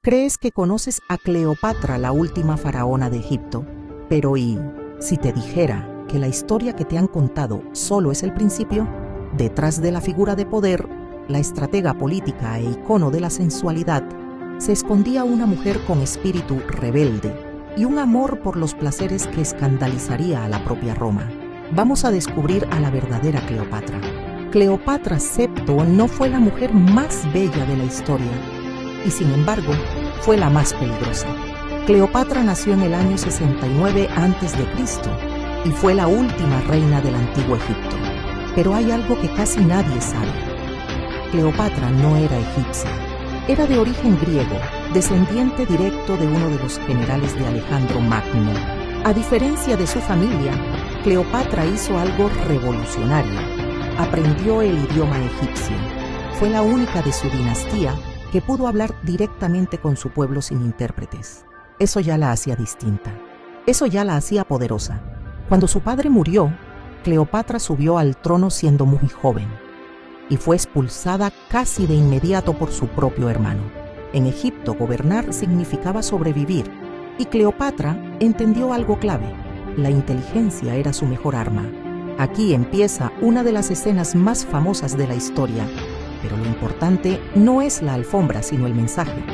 Crees que conoces a Cleopatra, la última faraona de Egipto, pero ¿y si te dijera que la historia que te han contado solo es el principio? Detrás de la figura de poder, la estratega política e icono de la sensualidad, se escondía una mujer con espíritu rebelde y un amor por los placeres que escandalizaría a la propia Roma. Vamos a descubrir a la verdadera Cleopatra. Cleopatra VII no fue la mujer más bella de la historia, y sin embargo, fue la más peligrosa. Cleopatra nació en el año 69 a.C. y fue la última reina del antiguo Egipto. Pero hay algo que casi nadie sabe. Cleopatra no era egipcia. Era de origen griego, descendiente directo de uno de los generales de Alejandro Magno. A diferencia de su familia, Cleopatra hizo algo revolucionario. Aprendió el idioma egipcio. Fue la única de su dinastía que pudo hablar directamente con su pueblo sin intérpretes. Eso ya la hacía distinta. Eso ya la hacía poderosa. Cuando su padre murió, Cleopatra subió al trono siendo muy joven y fue expulsada casi de inmediato por su propio hermano. En Egipto, gobernar significaba sobrevivir, y Cleopatra entendió algo clave: la inteligencia era su mejor arma. Aquí empieza una de las escenas más famosas de la historia, pero lo importante no es la alfombra, sino el mensaje.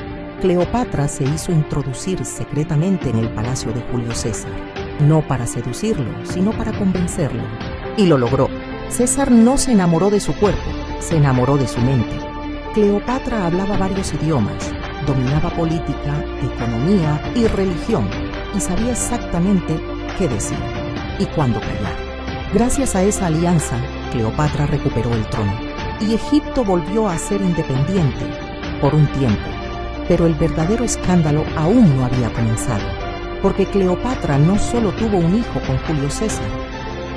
Cleopatra se hizo introducir secretamente en el palacio de Julio César, no para seducirlo, sino para convencerlo. Y lo logró. César no se enamoró de su cuerpo, se enamoró de su mente. Cleopatra hablaba varios idiomas, dominaba política, economía y religión, y sabía exactamente qué decir y cuándo callar. Gracias a esa alianza, Cleopatra recuperó el trono, y Egipto volvió a ser independiente por un tiempo. Pero el verdadero escándalo aún no había comenzado, porque Cleopatra no solo tuvo un hijo con Julio César.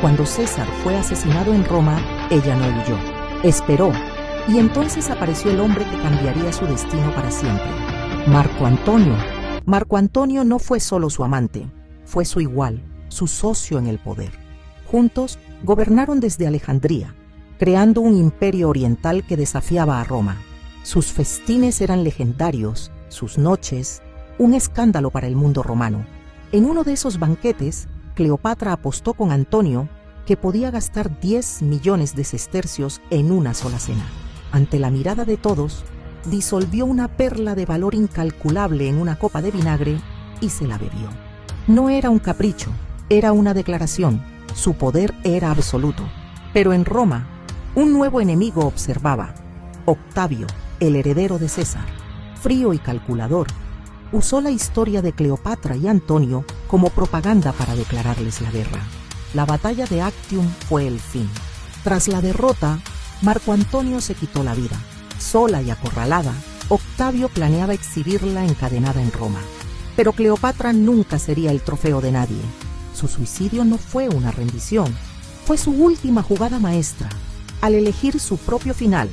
Cuando César fue asesinado en Roma, ella no huyó, esperó, y entonces apareció el hombre que cambiaría su destino para siempre: Marco Antonio. Marco Antonio no fue solo su amante, fue su igual, su socio en el poder. Juntos gobernaron desde Alejandría, creando un imperio oriental que desafiaba a Roma. Sus festines eran legendarios, sus noches, un escándalo para el mundo romano. En uno de esos banquetes, Cleopatra apostó con Antonio que podía gastar 10 millones de sestercios en una sola cena. Ante la mirada de todos, disolvió una perla de valor incalculable en una copa de vinagre y se la bebió. No era un capricho, era una declaración. Su poder era absoluto. Pero en Roma, un nuevo enemigo observaba: Octavio, el heredero de César. Frío y calculador, usó la historia de Cleopatra y Antonio como propaganda para declararles la guerra. La batalla de Actium fue el fin. Tras la derrota, Marco Antonio se quitó la vida. Sola y acorralada, Octavio planeaba exhibirla encadenada en Roma. Pero Cleopatra nunca sería el trofeo de nadie. Su suicidio no fue una rendición, fue su última jugada maestra. Al elegir su propio final,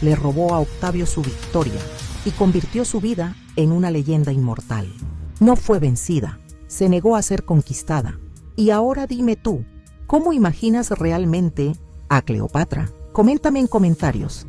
le robó a Octavio su victoria y convirtió su vida en una leyenda inmortal. No fue vencida, se negó a ser conquistada. Y ahora dime tú, ¿cómo imaginas realmente a Cleopatra? Coméntame en comentarios.